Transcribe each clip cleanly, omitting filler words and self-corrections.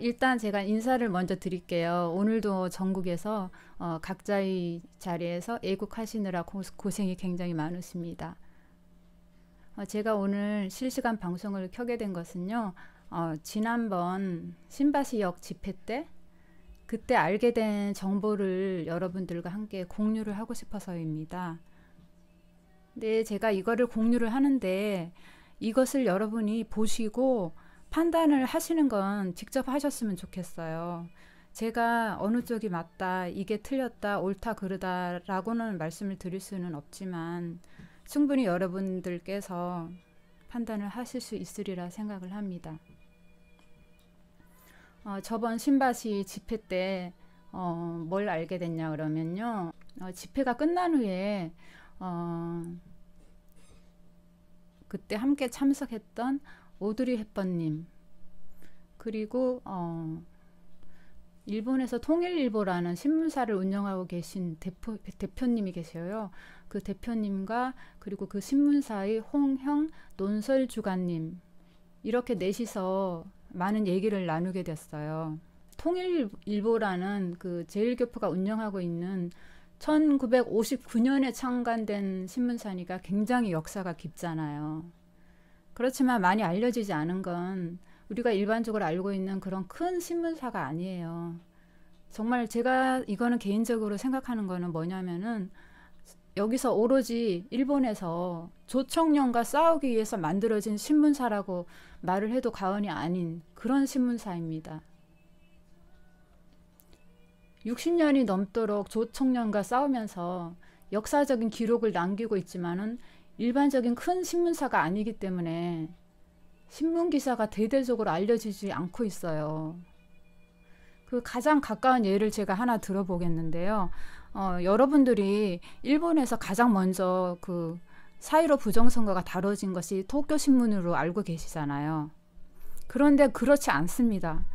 일단 제가 인사를 먼저 드릴게요. 오늘도 전국에서 각자의 자리에서 애국하시느라 고생이 굉장히 많으십니다. 제가 오늘 실시간 방송을 켜게 된 것은요. 지난번 신바시역 집회 때 그때 알게 된 정보를 여러분들과 함께 공유를 하고 싶어서입니다. 네, 제가 이거를 공유를 하는데 이것을 여러분이 보시고 판단을 하시는 건 직접 하셨으면 좋겠어요. 제가 어느 쪽이 맞다, 이게 틀렸다, 옳다, 그르다 라고는 말씀을 드릴 수는 없지만 충분히 여러분들께서 판단을 하실 수 있으리라 생각을 합니다. 저번 신바시 집회 때 뭘 알게 됐냐 그러면요. 집회가 끝난 후에 그때 함께 참석했던 오드리 헵번님 그리고 일본에서 통일일보라는 신문사를 운영하고 계신 대표님이 계셔요. 그 대표님과 그리고 그 신문사의 홍형 논설주간님 이렇게 넷이서 많은 얘기를 나누게 됐어요. 통일일보라는 그 제1교포가 운영하고 있는 1959년에 창간된 신문사니까 굉장히 역사가 깊잖아요. 그렇지만 많이 알려지지 않은 건 우리가 일반적으로 알고 있는 그런 큰 신문사가 아니에요. 정말 제가 이거는 개인적으로 생각하는 거는 뭐냐면은 여기서 오로지 일본에서 조청년과 싸우기 위해서 만들어진 신문사라고 말을 해도 과언이 아닌 그런 신문사입니다. 60년이 넘도록 조청년과 싸우면서 역사적인 기록을 남기고 있지만은 일반적인 큰 신문사가 아니기 때문에 신문 기사가 대대적으로 알려지지 않고 있어요. 그 가장 가까운 예를 제가 하나 들어보겠는데요. 여러분들이 일본에서 가장 먼저 그 사이로 부정선거가 다뤄진 것이 도쿄 신문으로 알고 계시잖아요. 그런데 그렇지 않습니다.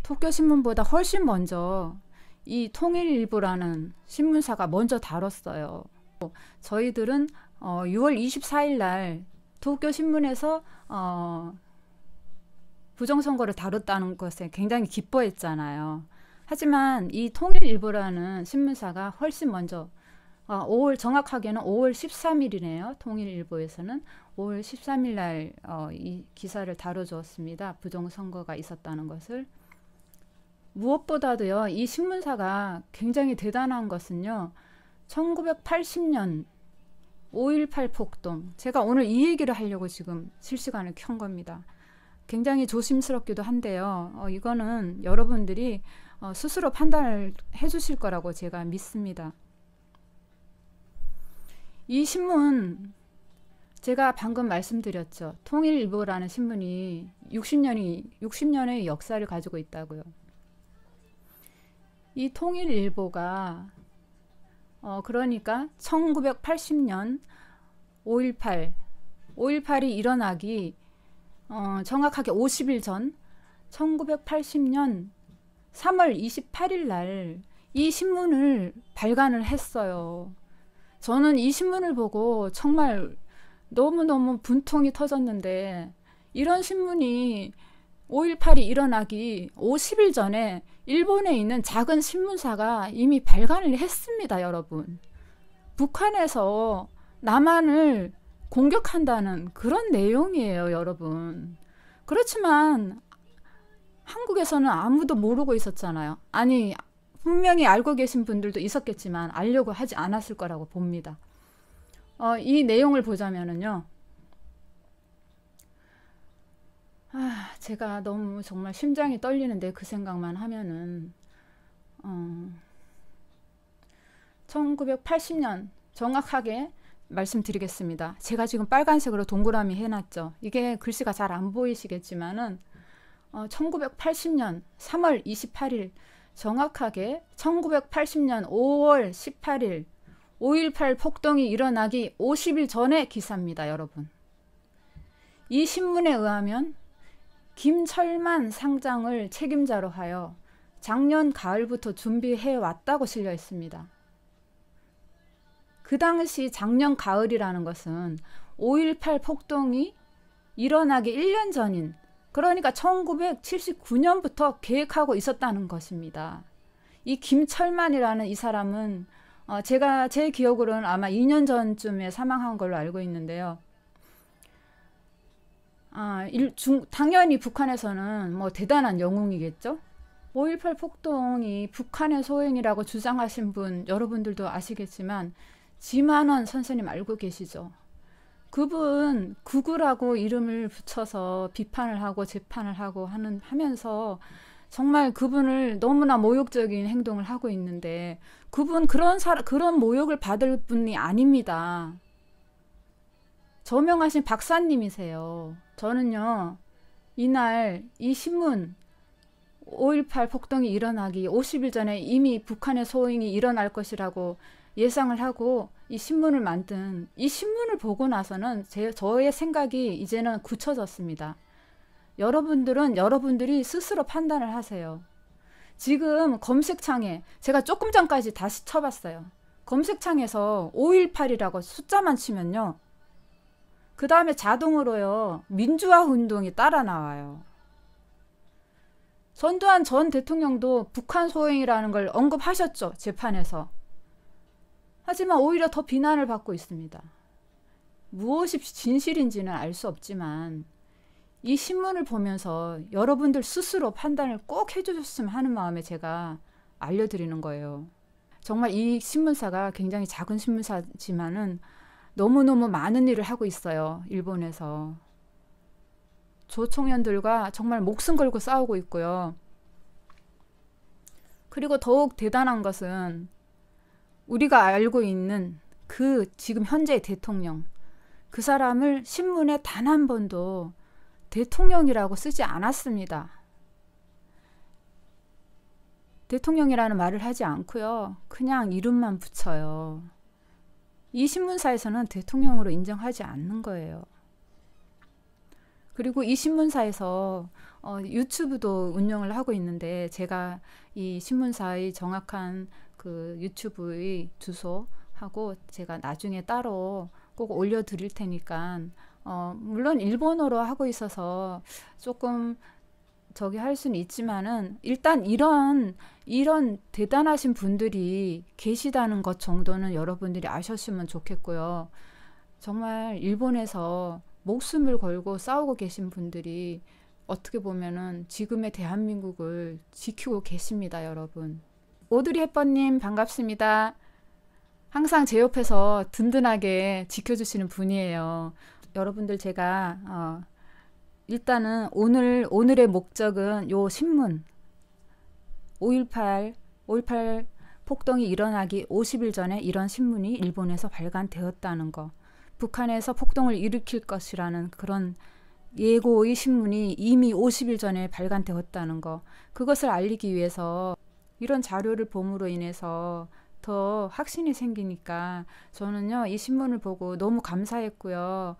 도쿄 신문보다 훨씬 먼저 이 통일일보라는 신문사가 먼저 다뤘어요. 저희들은 6월 24일 날 도쿄 신문에서 부정선거를 다뤘다는 것에 굉장히 기뻐했잖아요. 하지만 이 통일일보라는 신문사가 훨씬 먼저 5월 정확하게는 5월 13일이네요. 통일일보에서는 5월 13일 날 이 기사를 다뤄주었습니다. 부정선거가 있었다는 것을. 무엇보다도요. 이 신문사가 굉장히 대단한 것은요. 1980년 5.18 폭동. 제가 오늘 이 얘기를 하려고 지금 실시간을 켠 겁니다. 굉장히 조심스럽기도 한데요. 이거는 여러분들이 스스로 판단을 해주실 거라고 제가 믿습니다. 이 신문 제가 방금 말씀드렸죠. 통일일보라는 신문이 60년의 역사를 가지고 있다고요. 이 통일일보가 그러니까 1980년 5.18이 일어나기 정확하게 50일 전 1980년 3월 28일 날 이 신문을 발간을 했어요. 저는 이 신문을 보고 정말 너무너무 분통이 터졌는데 이런 신문이 5.18이 일어나기 50일 전에 일본에 있는 작은 신문사가 이미 발간을 했습니다, 여러분. 북한에서 남한을 공격한다는 그런 내용이에요, 여러분. 그렇지만 한국에서는 아무도 모르고 있었잖아요. 아니, 분명히 알고 계신 분들도 있었겠지만 알려고 하지 않았을 거라고 봅니다. 이 내용을 보자면은요. 제가 너무 정말 심장이 떨리는데 그 생각만 하면은 1980년 정확하게 말씀드리겠습니다. 제가 지금 빨간색으로 동그라미 해놨죠. 이게 글씨가 잘 안 보이시겠지만은 1980년 3월 28일 정확하게 1980년 5월 18일 5.18 폭동이 일어나기 50일 전의 기사입니다, 여러분. 이 신문에 의하면 김철만 상장을 책임자로 하여 작년 가을부터 준비해 왔다고 실려 있습니다. 그 당시 작년 가을이라는 것은 5.18 폭동이 일어나기 1년 전인 그러니까 1979년부터 계획하고 있었다는 것입니다. 이 김철만이라는 이 사람은 제가 제 기억으로는 아마 2년 전쯤에 사망한 걸로 알고 있는데요. 당연히 북한에서는 뭐 대단한 영웅이겠죠. 5.18 폭동이 북한의 소행이라고 주장하신 분 여러분들도 아시겠지만 지만원 선생님 알고 계시죠? 그분 구구라고 이름을 붙여서 비판을 하고 재판을 하고 하면서 정말 그분을 너무나 모욕적인 행동을 하고 있는데 그분 그런 모욕을 받을 분이 아닙니다. 저명하신 박사님이세요. 저는요, 이날 이 신문 5.18 폭동이 일어나기 50일 전에 이미 북한의 소행이 일어날 것이라고 예상을 하고 이 신문을 만든 이 신문을 보고 나서는 저의 생각이 이제는 굳혀졌습니다. 여러분들은 여러분들이 스스로 판단을 하세요. 지금 검색창에 제가 조금 전까지 다시 쳐봤어요. 검색창에서 5.18이라고 숫자만 치면요. 그 다음에 자동으로요. 민주화 운동이 따라 나와요. 전두환 전 대통령도 북한 소행이라는 걸 언급하셨죠. 재판에서. 하지만 오히려 더 비난을 받고 있습니다. 무엇이 진실인지는 알 수 없지만 이 신문을 보면서 여러분들 스스로 판단을 꼭 해주셨으면 하는 마음에 제가 알려드리는 거예요. 정말 이 신문사가 굉장히 작은 신문사지만은 너무너무 많은 일을 하고 있어요. 일본에서. 조총련들과 정말 목숨 걸고 싸우고 있고요. 그리고 더욱 대단한 것은 우리가 알고 있는 그 지금 현재 대통령, 그 사람을 신문에 단 한 번도 대통령이라고 쓰지 않았습니다. 대통령이라는 말을 하지 않고요. 그냥 이름만 붙여요. 이 신문사에서는 대통령으로 인정하지 않는 거예요. 그리고 이 신문사에서 유튜브도 운영을 하고 있는데 제가 이 신문사의 정확한 그 유튜브의 주소하고 제가 나중에 따로 꼭 올려드릴 테니까 물론 일본어로 하고 있어서 조금 저기 할 수는 있지만은 일단 이런 대단하신 분들이 계시다는 것 정도는 여러분들이 아셨으면 좋겠고요. 정말 일본에서 목숨을 걸고 싸우고 계신 분들이 어떻게 보면은 지금의 대한민국을 지키고 계십니다, 여러분. 오드리 헵번님 반갑습니다. 항상 제 옆에서 든든하게 지켜주시는 분이에요. 여러분들 제가 일단은 오늘의 목적은 요 신문 5.18 폭동이 일어나기 50일 전에 이런 신문이 일본에서 발간되었다는 거, 북한에서 폭동을 일으킬 것이라는 그런 예고의 신문이 이미 50일 전에 발간되었다는 거, 그것을 알리기 위해서 이런 자료를 봄으로 인해서 더 확신이 생기니까 저는요 이 신문을 보고 너무 감사했고요.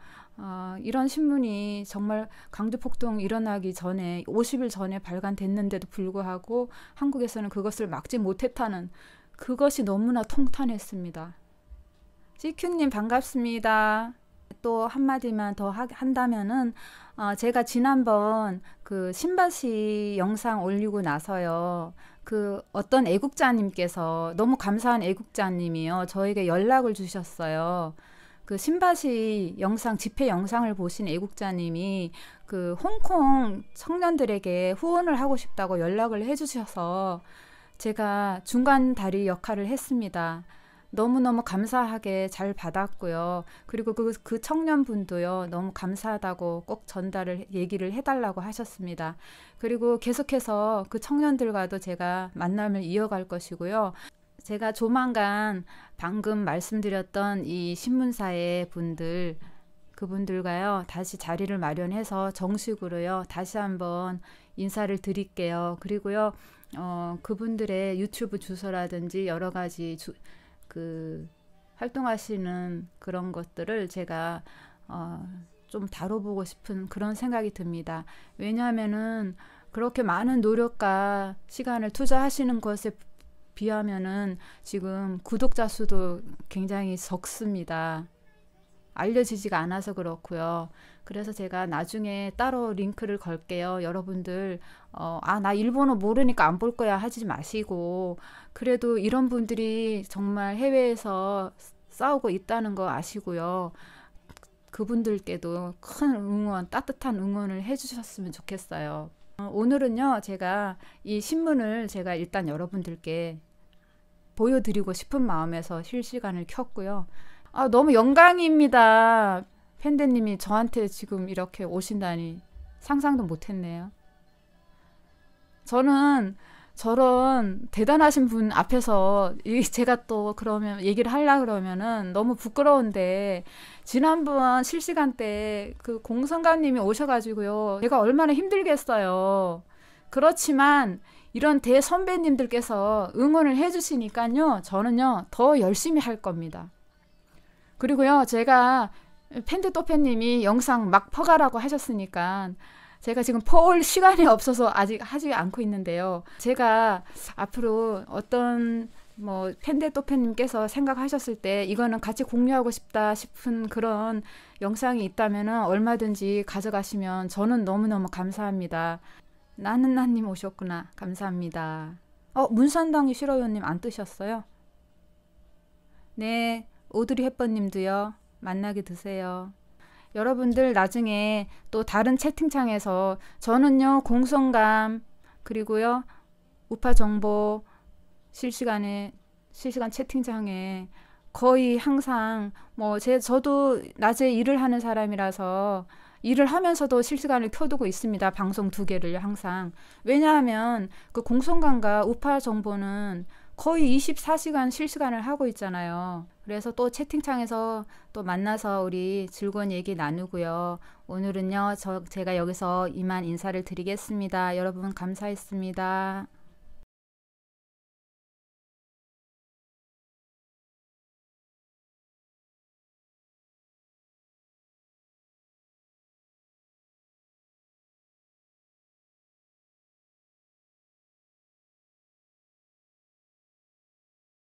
이런 신문이 정말 강제폭동 일어나기 전에 50일 전에 발간됐는데도 불구하고 한국에서는 그것을 막지 못했다는 그것이 너무나 통탄했습니다. CQ님 반갑습니다. 또 한마디만 더 한다면은 제가 지난번 그 신바시 영상 올리고 나서요. 그 어떤 애국자님께서 너무 감사한 애국자님이요. 저에게 연락을 주셨어요. 그 신바시 영상 집회 영상을 보신 애국자님이 그 홍콩 청년들에게 후원을 하고 싶다고 연락을 해주셔서 제가 중간 다리 역할을 했습니다. 너무너무 감사하게 잘 받았고요. 그리고 그 청년분도요. 너무 감사하다고 꼭 얘기를 해달라고 하셨습니다. 그리고 계속해서 그 청년들과도 제가 만남을 이어갈 것이고요. 제가 조만간 방금 말씀드렸던 이 신문사의 분들, 그분들과요. 다시 자리를 마련해서 정식으로요. 다시 한번 인사를 드릴게요. 그리고요. 그분들의 유튜브 주소라든지 여러 가지 활동하시는 그런 것들을 제가 좀 다뤄보고 싶은 그런 생각이 듭니다. 왜냐하면은 그렇게 많은 노력과 시간을 투자하시는 것에 비하면은 지금 구독자 수도 굉장히 적습니다. 알려지지가 않아서 그렇고요. 그래서 제가 나중에 따로 링크를 걸게요. 여러분들 나 일본어 모르니까 안 볼 거야 하지 마시고, 그래도 이런 분들이 정말 해외에서 싸우고 있다는 거 아시고요. 그분들께도 큰 응원, 따뜻한 응원을 해주셨으면 좋겠어요. 오늘은요, 제가 이 신문을 제가 일단 여러분들께 보여드리고 싶은 마음에서 실시간을 켰고요. 너무 영광입니다. 팬데님이 저한테 지금 이렇게 오신다니 상상도 못했네요. 저는 저런 대단하신 분 앞에서 제가 또 그러면 얘기를 하려고 그러면은 너무 부끄러운데, 지난번 실시간 때 그 공성감님이 오셔가지고요, 제가 얼마나 힘들겠어요. 그렇지만 이런 대선배님들께서 응원을 해주시니까요, 저는요 더 열심히 할 겁니다. 그리고요, 제가 팬데또팬님이 영상 막 퍼가라고 하셨으니까 제가 지금 퍼올 시간이 없어서 아직 하지 않고 있는데요. 제가 앞으로 어떤 팬데또팬님께서 생각하셨을 때 이거는 같이 공유하고 싶다 싶은 그런 영상이 있다면 얼마든지 가져가시면 저는 너무너무 감사합니다. 나는나님 오셨구나. 감사합니다. 문산당이 싫어요님 안 뜨셨어요? 네, 오드리 헵번님도요. 만나게 드세요. 여러분들 나중에 또 다른 채팅창에서 저는요 공성감 그리고요 우파 정보 실시간 채팅창에 거의 항상 저도 낮에 일을 하는 사람이라서 일을 하면서도 실시간을 켜두고 있습니다. 방송 2개를 항상. 왜냐하면 그 공성감과 우파 정보는 거의 24시간 실시간을 하고 있잖아요. 그래서 또 채팅창에서 또 만나서 우리 즐거운 얘기 나누고요. 오늘은요, 제가 여기서 이만 인사를 드리겠습니다. 여러분 감사했습니다.